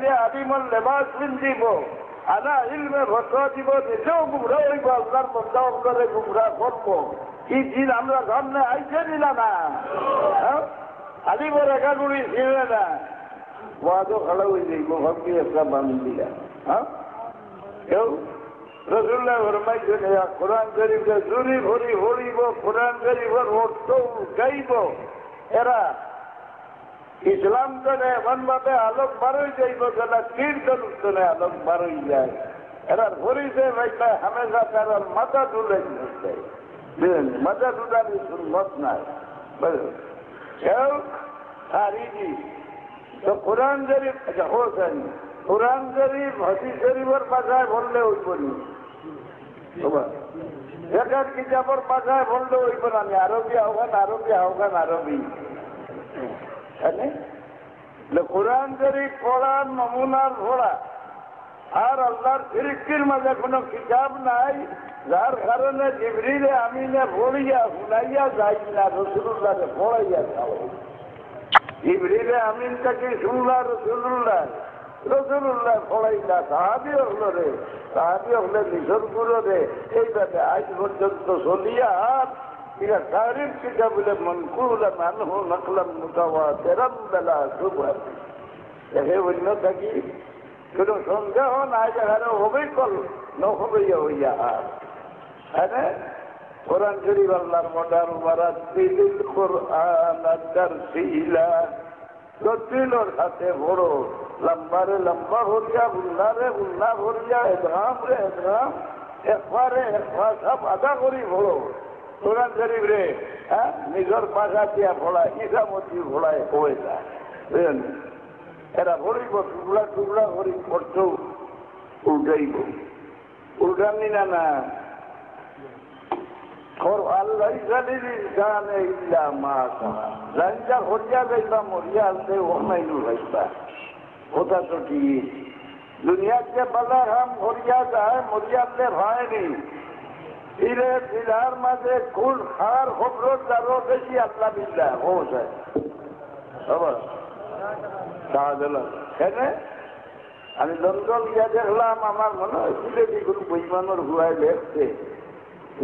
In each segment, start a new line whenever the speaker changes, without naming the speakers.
যে আদিমল লেবাস পিন্ধিব আনা ইলমে ভট্টা দিব নিজেও গুমরা হইব আল্লাহর বন্ধা অন্তরে গুমরা করবো কি দিন আমরা সামনে আইসে নিলা না আলিমর একাগুড়ি ছিঁড়ে না ওয়াদও খাড়া হয়ে যাইব ভাবি একটা বান্ধ দিলা কেউ রসুল্লাহ ফরমাইছেন কোরআন শরীফে জুরি ভরি ভরিব কোরআন শরীফের অর্থ গাইব এরা ইসলাম জনে এমন ভাবে আলোক বারোই যাইব যেটা কীর্তন উত্তনে আলোক বারোই যায় এরা ভরিছে ভাইটা হামেশা তার মাথা তুলে মাথা তুলানি সুন্নত নাই কেউ সারিজি তো কোরআন শরীফ আচ্ছা হোসেন কোরআন শরীফ হাদিস শরীফের ভাষায় বললে হইব নি এটার কিতাবের ভাষায় বললে হইব না আমি আরবি আহ্বান আরবি কোরআন শরীফ পড়ার নমুনার পড়া আর আল্লাহর ফিরিস্তির মাঝে কোনো কিতাব নাই যার কারণে জিবরিলে আমিনে পড়িয়া শুনাইয়া যাই না রসুল্লাহ পড়াইয়া যাও জিবরিলে আমিনটাকে শুনলা রসুল্লাহ পড়াইলা সাহাবি হলে নিজের গুরু রে এইভাবে আজ পর্যন্ত চলিয়া এরা তারিফ কিতা বলে মনকুল মানহু নকলাম মুতাওয়াতিরাম বেলা সুবহান দেখে অন্য থাকি কোনো সন্দেহ নাই যেখানে হবেই কল নহবেই হইয়া হ্যাঁ কোরআন শরীফ আল্লাহর মডার মারাতিল কোরআন তারসিলা দতিলর সাথে বড় লম্বারে লম্বা হরিয়া বুল্লারে বুল্লা হরিয়া এদরাম রে এদরাম একবারে একবার সব আদা করি বড় কোরআন শরীফ রে হ্যাঁ নিজের পাশা দিয়া ভোলা ইসামতি ভোলায় হয়ে যায় বুঝলেন এরা ভরিব টুকরা টুকরা করি করতেও উল্টাইব উল্টানি না না আল্লাহ ইনসানে ইল্লা মা সাহা জানটা হরিয়া যাইবা মরিয়া আনতে ওনাইনু যাইবা কথা তো ঠিক দুনিয়াতে বাজার হাম হরিয়া যায় মরিয়াতে হয়নি ফিরে ফিরার মাঝে কুল খাওয়ার খবর যারও বেশি আল্লাহ বিল্লাহ ও যায় আমি লন্ডন গিয়া দেখলাম আমার মনে হয় সিলেটি কোনো বইমানোর হুয়ায় দেখছে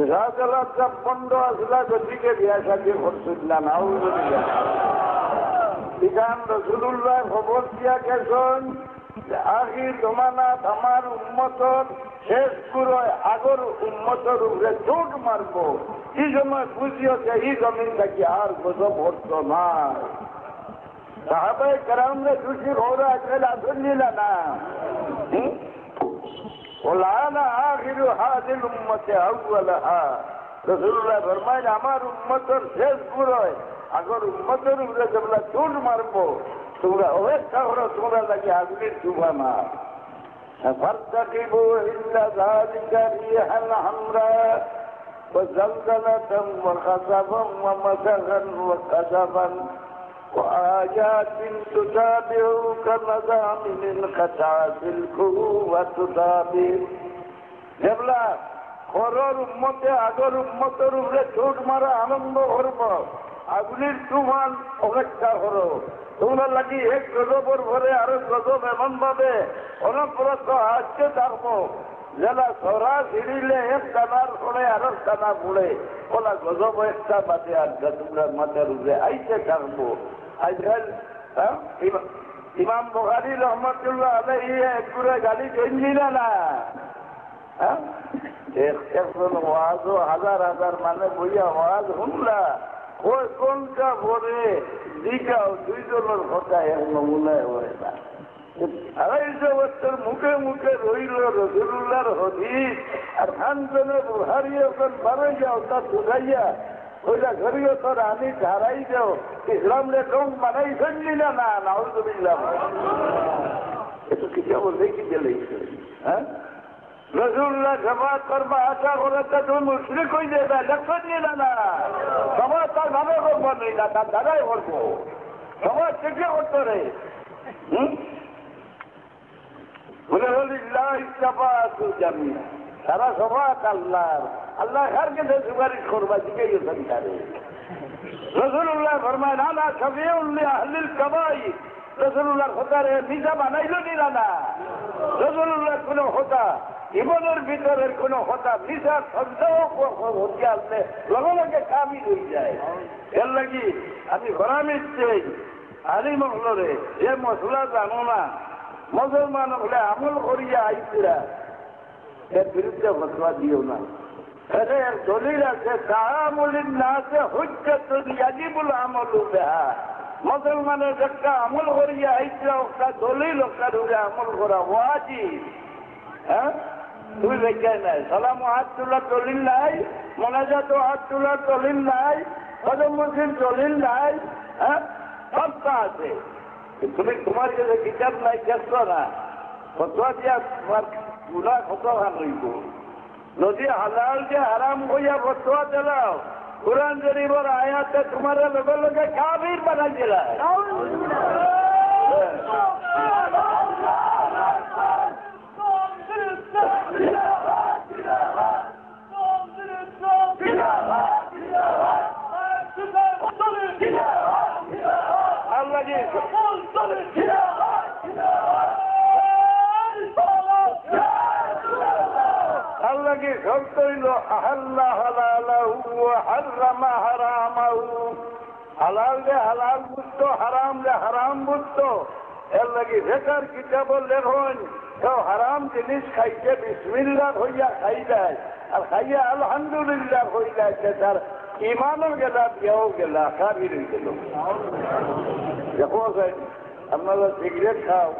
শাহজালাল সব বন্ধ আসলা গতিকে বিয়া সাথে করছিলাম ইখান রসুল্লাহ খবর দিয়া গেছেন আখির জমানাত আমার উম্মতর শেষ পুরোয় আগর উম্মতর উপরে চোট মারব এই সময় বুঝিয়েছে এই জমিন থাকি আর গজব হত না সাহাবায়ে কেরামরে খুশি ওরা আজকাল আসন নিলা না ওলানা আখিরু হাদিল উম্মতে আউয়ালাহা রাসূলুল্লাহ ফরমায় আমার উম্মতের শেষ পুরোয় আগর উম্মতের উপরে যেগুলা চোট মারবো তোমরা অপেক্ষা করো তোমরা নাকি আগুনের চুবা না فارتقبوا عند ذلك ريحا حمراء وزلزلة وخسفا ومسخا وكسفا وآيات تتابع كمزامن القطعة القوة تتابع যেগুলা খরর উম্মতে আগর উম্মতের উপরে চোট মারা আনন্দ করব আগুনের তুফান অপেক্ষা করো তোমরা লাগি এক গজবর ভরে আরো গজব এমন ভাবে অনবরত আসতে থাকবো যারা সরা ছিড়িলে এক টানার পড়ে আরো টানা পড়ে ওলা গজব একটা বাদে আসবে তোমরা মাথার উপরে আইতে থাকবো আজকাল ইমাম বুখারী রহমতুল্লাহ আলাইহি একগুড়ে গালি গেঞ্জিলা না একজন ওয়াজ হাজার হাজার মানে বইয়া ওয়াজ শুনলা ওই কোনটা ভরে দিঘাও দুইজনের কথা এক নমুনায় হয় না 250 বছর মুখে মুখে রইল রসুল্লাহর হদিস আর খানজনে বুহারি এখন বারোই যাও তা শুধাইয়া ওইটা ঘরিও তোর আমি ধারাই যাও ইসলাম রে কম বানাই ফেললি না না নাউজুবিল্লাহ এত কি যাবো দেখি গেলে হ্যাঁ রসুল্লাহ সমাজ করবা আশা করে তো তুমি মুশরিক হয়ে যাবে লক্ষণ নিলে না সমাজ তার ভাবে করবো নেই না তার দ্বারাই করবো সমাজ থেকে করতো রে বলে হলিল্লাহ ইস্তাফা জামি সারা সমাজ আল্লাহর আল্লাহ কার কাছে সুপারিশ করবা শিখে গেছেন তারে রসুল্লাহ ফরমায় না না সবিউল আহলিল কাবাই রাসূলুল্লাহর খোদারে মিজা বানাইল নিলা না। রাসূলুল্লাহর কোনো খোদা জীবনের ভিতরের কোন কথা মিশা সন্দেহ হতে আসলে লগে লগে কামিল হয়ে যায়। এর লাগি আমি ফরামিজ চাই আলিম হলরে যে মশলা জানো না মুসলমান হলে আমল করিয়া আইসিরা এর বিরুদ্ধে ফতোয়া দিও না। এর দলিল আছে তাআমুলিন নাসে হুজ্জাতুন ইয়াজিবুল আমালু বিহা। মুসলমানের একটা আমল করিয়া আইসিরা একটা দলিল ওখানে আমল করা ওয়াজিব। হ্যাঁ তুই লেখাই নাই সালাম হাত তোলার দলিল নাই, মোনাজাত হাত তোলার দলিল নাই, কদম মুসলিম দলিল নাই। হ্যাঁ সবটা আছে। তুমি তোমার কাছে কিতাব নাই কেষ্ট না ফতোয়া দিয়া তোমার গুণা কত হান হইব। যদি হালাল যে হারাম হইয়া ফতোয়া দিলাও কুরআন শরীফের আয়াতে তোমার লগে লগে কাফির বানাই দিলা। আল্লাহ কি শর্ত হইল আহাল্লা হালালাহু ওয়া হাররামা হারামাহু। হালাল যে হালাল বুঝতো, হারাম যে হারাম বুঝতো। এর লাগি বেকার কিতাব লেখন কেউ হারাম জিনিস খাইতে বিসমিল্লাহ হইয়া খাই দেয় আর খাইয়া আলহামদুলিল্লাহ হয়ে যাচ্ছে তার ইমানও গেলা বিয়াও গেলা কাবির হয়ে গেল। দেখো আপনারা সিগারেট খাও,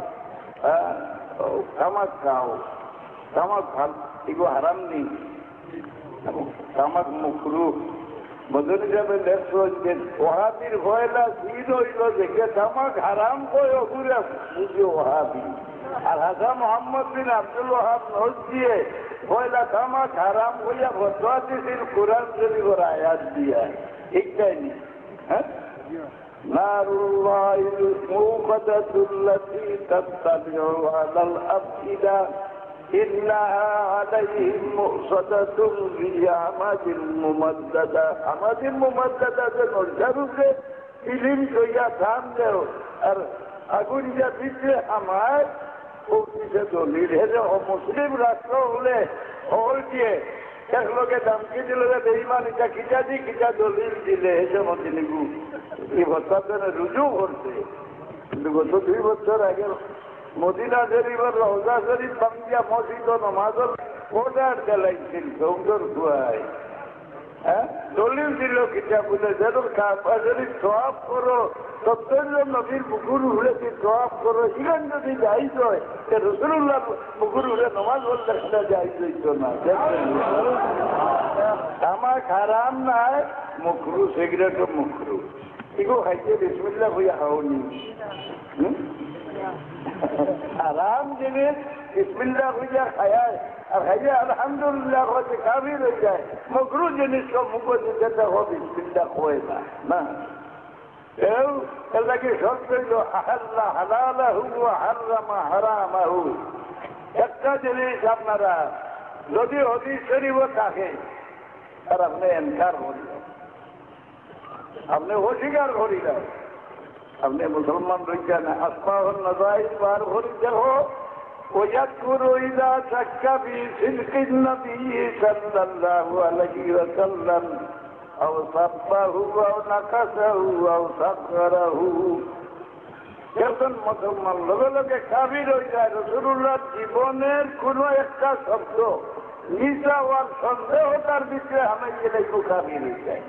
তামাক খাও, তামাক ভাল এগুলো হারাম নেই, তামাক মুখরুহ। বদল হিসাবে দেখছো যে ওহাবির ভয়লা দিন হইল দেখে তামাক হারাম কই ওগুলা বুঝে ওহাবি। আর হাসান মোহাম্মদ বিন আব্দুল ওহাব নোট দিয়ে ভয়লা তামাক হারাম হইয়া ফতোয়া দিছিল কুরআন শরীফের আয়াত দিয়া। ঠিকটাই নি? হ্যাঁ নারুল্লাহিল মুকাদ্দাসুল্লাতী তাত্তাবিউ আলাল আফইদা ইন্নাহা আলাইহিম মুসাদাতুন বিআমাদিল মুমাদ্দাদা। আমাদিল মুমাদ্দাদা যে নরজারুকে ইলিম কইয়া ধান দেও আর আগুন যা দিচ্ছে আমার ও কিসে দলিল হেরে মুসলিম রাষ্ট্র হলে হল দিয়ে এক লোকে দামকি দিল বেঈমানিটা কিটা দি কিটা দলিল দিলে হেসে মধ্যে নিগু এই বছর রুজু করছে। কিন্তু গত 2 বছর আগে মদিনা শরীফের রওজা শরীফ বাঙ্গিয়া মসজিদ নমাজের অর্ডার চালাইছিল সৌন্দর খুয়ায়। হ্যাঁ দলিল দিল কিটা বলে যেন কাবা শরীফ সওয়াব করো 70 জন নবীর পুকুর উড়ে সওয়াব করো। সেখান যদি যাইজ হয় রাসূলুল্লাহ পুকুর উড়ে নমাজ পড়লে সেটা যাইজ হইত না। তামাক হারাম নাই, মুকরু সিগারেটও মুকরু। এগুলো খাইতে বিসমিল্লাহ হইয়া খাওনি। হারাম জিনিস বিসমিল্লাহ হইয়া খায় আর খাইয়া আলহামদুলিল্লাহ হচ্ছে কাবির হয়ে যায়। মুকরু জিনিস সব মুখ দিতে দেখো বিসমিল্লাহ হয় না। না এও এর লাগে শর্ত হইল আহাল্লা হালালাহু ওয়া হাররামা হারামাহু। একটা জিনিস আপনারা যদি হাদিস শরীফে থাকে আর আপনি ইনকার করিল, আপনি অস্বীকার করিল, আপনি মুসলমান রইছেন আসমাউন নাযাইর বার করি দেখো ওয়ায়াকুরু ইযা শাক্কা ফি সিদকিন নবী সাল্লাল্লাহু আলাইহি ওয়াসাল্লাম আও সাব্বাহু আও নাকাসাহু আও সাগরাহু। যখন মুসলমান লগে লগে কাফির হয়ে যায় রাসূলুল্লাহর জীবনের কোন একটা শব্দ মিছা হওয়ার সন্দেহ তার ভিতরে আমি গেলে কাফির হয়ে যায়।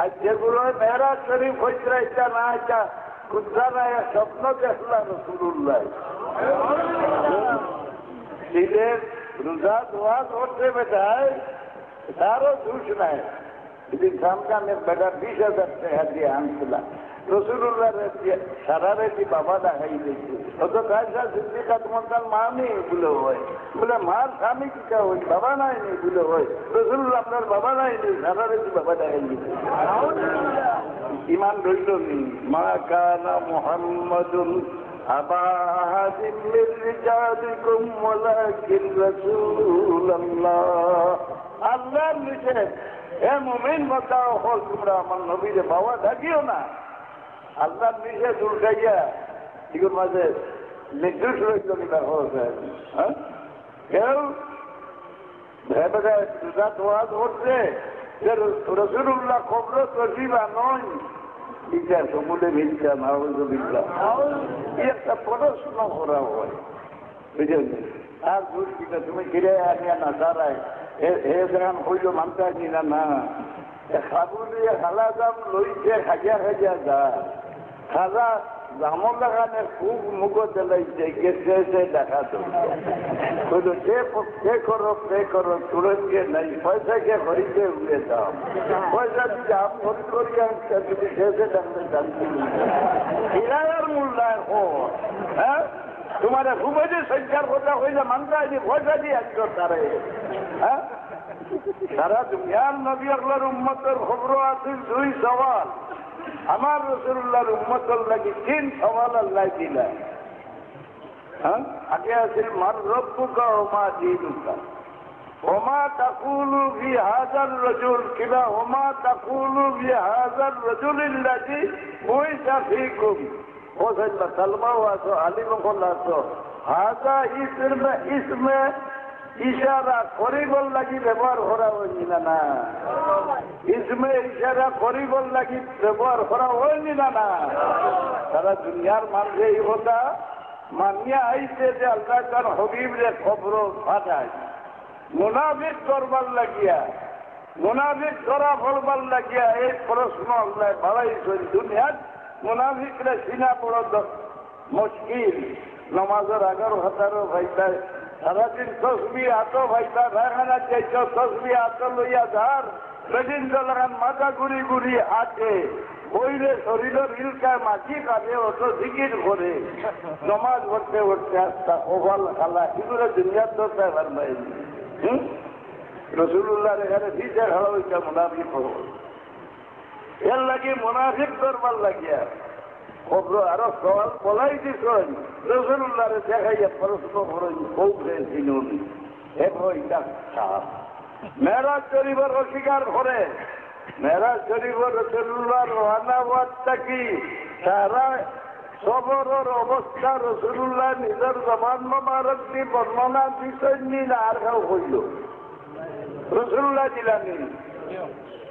আজ যেগুলো মেরাজ শরীফ হইতে এটা না এটা কুদ্রা না স্বপ্ন দেখলা রাসূলুল্লাহ দিলের রোজা দোয়া করতে বেটায় তারও দোষ নাই। যদি সামনে বেটা 20,000 টাকা দিয়ে আনছিলাম রাসূলুল্লাহ সারা রাতি বাবা দেখাই দিয়েছে অত কাজা সিদ্দিকা তোমার মা নেই বলে হয় বলে মার স্বামী কিটা হই বাবা নাই নেই বলে হয় রাসূলুল্লাহ আপনার বাবা নাই নেই সারা রাতি বাবা দেখাই দিয়েছে। ইমান রইল নি মা কানা মুহাম্মাদুন আবা আহাদিন মিন রিজালিকুম ওয়ালাকিন রাসূলুল্লাহ। আল্লাহর নিষেধ এ মুমিন বান্দা হল তোমরা আমার নবীর বাবা ডাকিও না। আল্লাহ নিজে দূর খাইয়া এগুলোর মাঝে নির্দোষ রইল কিনা হচ্ছে হ্যাঁ কেউ ভেবে দুটা দোয়া ধরছে যে রসুল্লাহ খবর তসিবা নয় এটা সমূলে মিথ্যা মাহবুজবিল্লাহ একটা প্রশ্ন করা হয় বুঝলেন আর দূর কিনা তুমি ফিরে আনিয়া না দাঁড়ায় হে যেন হইল মানতে কিনা না খাবুলিয়ে খালা দাম লইছে খাজিয়া খাজিয়া যা খাজা জামল লাগানে খুব মুখ চালাইছে গেছে দেখা তো বললো কে করো তুরঙ্গে নাই পয়সা কে খরিদে উড়ে দাও পয়সা যদি আম খরিদ করি যদি শেষে ডাকতে জানছি কিরায়ার মূল্যায় হো হ্যাঁ তোমার খুবই সংখ্যার কথা হইলে মানতে হয়নি পয়সা দিয়ে আসছো তারে হ্যাঁ সারা দুনিয়ার নবী আল্লাহর উম্মতের খবর আছে দুই সওয়াল আমার রসুল্লাহর উম্মতের লাগি 3 সওয়াল আল্লাহ দিলেন হ্যাঁ আগে আছিল মার রব্বুকা ওয়া মা দীনুকা ওয়া মা তাকুলু ফি হাযার রাজুল কিলা ওয়া মা তাকুলু ফি হাযার রাজুলিল্লাযী বুইসা ফীকুম ও সাল্লাল্লাহু সালমা ওয়া আলিম কল্লাহ হাযা ইসমে ইশারা করিবল লাগি ব্যবহার করা হয়নি না ইসমে ইশারা করিবল লাগি ব্যবহার করা হয়নি না সারা দুনিয়ার মানুষ এই কথা মানিয়া আইছে যে আল্লাহ তার হবিব রে খবর ফাটায় মুনাফিক করবার লাগিয়া মুনাফিক করা ফলবার লাগিয়া এই প্রশ্ন আল্লাহ বাড়াইছেন দুনিয়ার মুনাফিকরা চিনা বড় মুশকিল নমাজের 11 ভাইটা সারাদিন তসবি আতো ভাইটা রাখানা চাইছ তসবি আতো লইয়া ধার সেদিন লাগান মাথা ঘুরি ঘুরি আছে বইরে শরীরের ইলকায় মাটি কাটে অত জিকির করে নমাজ পড়তে পড়তে আসতা ওভাল খালা এগুলো দুনিয়ার তো এবার বাইনি রসুল্লাহর এখানে ভিজা খাওয়া হইতা মুনাফিক হল এর লাগে মুনাফিক করবার লাগিয়া খবর আরো সওয়াল বলাই দিছেন রসুল্লাহর দেখাইয়া প্রশ্ন করেন খুব হয়েছিল মেরাজ শরীফের অস্বীকার করে মেরাজ শরীফের রসুল্লাহর রান্নাবাদটা কি সারা সবরের অবস্থা রসুল্লাহ নিজের জবান মোবারক দিয়ে বর্ণনা দিচ্ছেন না আর কেউ হইল রসুল্লাহ দিলানি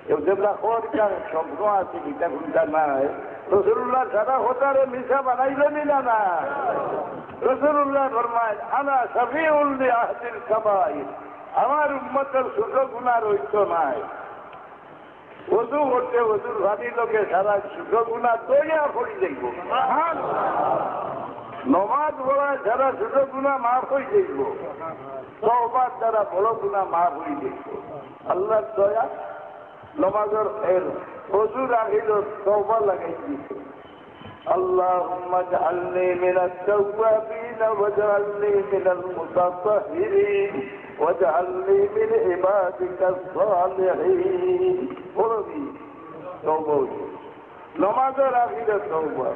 কেউ যেগুলা খবর স্বপ্ন আছে গীতা গুন্তা নাই রসুল্লাহ সারা হতারে মিশা বানাইলেনি না রসুল্লাহ ফরমায় আনা শফিউল লিআহদিল কাবাইর আমার উম্মতের ছোট গুনাহ রইত নাই ওযু করতে ওযুর ভাবি লোকে সারা ছোট গুনাহ দইয়া পড়ি যাইব নমাজ পড়ায় সারা ছোট গুনাহ মাফ হয়ে যাইব তওবার দ্বারা বড় গুনাহ মাফ হয়ে যাইব আল্লাহর দয়া নমাজের এর ওযু রাখিল তওবা লাগাই দিছে اللهم اجعلني من التوابين واجعلني من المتطهرين واجعلني من عبادك الصالحين قربي توبه نماز الاخير توبه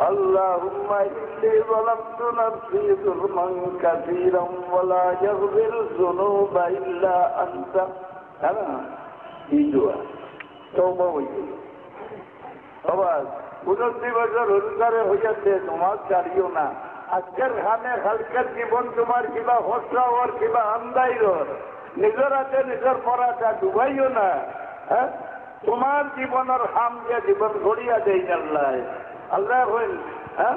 اللهم اني ظلمت نفسي ظلما كثيرا ولا يغفر الذنوب الا انت انا يدعو توبه আবার 29 বছর অধিকারে হইয়াছে তোমার চারিও না আজকের খানে হালকার জীবন তোমার কিবা হস্রাওয়ার কিবা আমদাইর নিজের হাতে নিজের পড়াটা ডুবাইও না হ্যাঁ তোমার জীবনের হাম যে জীবন গড়িয়া দেই আল্লাহ আল্লাহ হইল হ্যাঁ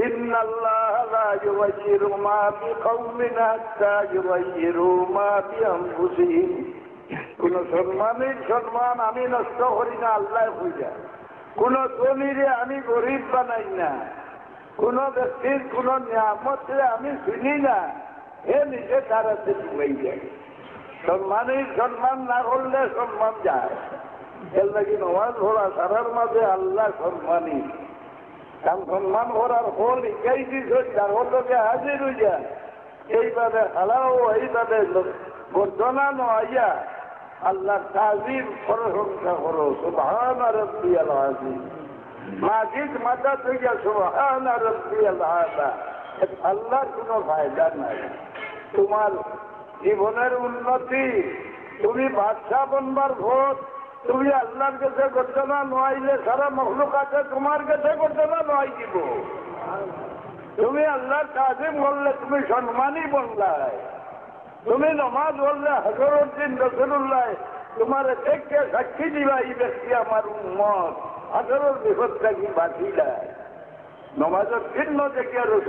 إن الله لا يغير ما بقوم حتى يغيروا ما بأنفسهم কোন সম্মানের সম্মান আমি নষ্ট করি না আল্লাহ বুঝা কোন ধনীরে আমি গরিব বানাই না কোন ব্যক্তির কোন নিয়ামতে আমি শুনি না এ নিজে তারাতে ডুবাই যায় সম্মানের সম্মান না করলে সম্মান যায় এর নাকি নমাজ পড়া সারার মাঝে আল্লাহ সম্মানী কারণ সম্মান করার ফল ইকাই দিস তার লোকে হাজির হয়ে যায় এইভাবে হালাও এইভাবে গর্জনা নয়া আল্লাহ তাজিম প্রশংসা করো সুবহান রাব্বিয়াল আযীম মাজিদ মাথা থেকে সুবহান রাব্বিয়াল আলা আল্লাহর কোনো ফায়দা নাই তোমার জীবনের উন্নতি তুমি বাদশাহ বনবার ভোট তুমি আল্লাহর কাছে করতে না নোয়াইলে সারা মখলুক আছে তোমার কাছে করতে না নোয়াই দিব। তুমি আল্লাহর কাজে বললে তুমি সম্মানই বললাই, তুমি নমাজ বললে হজরুদ্দিন রসুল্লাহ তোমার দেখে সাক্ষী দিবা এই ব্যক্তি আমার উম্মত, হজরত বিপদটা কি বাঁচিলায় নমাজের চিহ্ন দেখে রসুল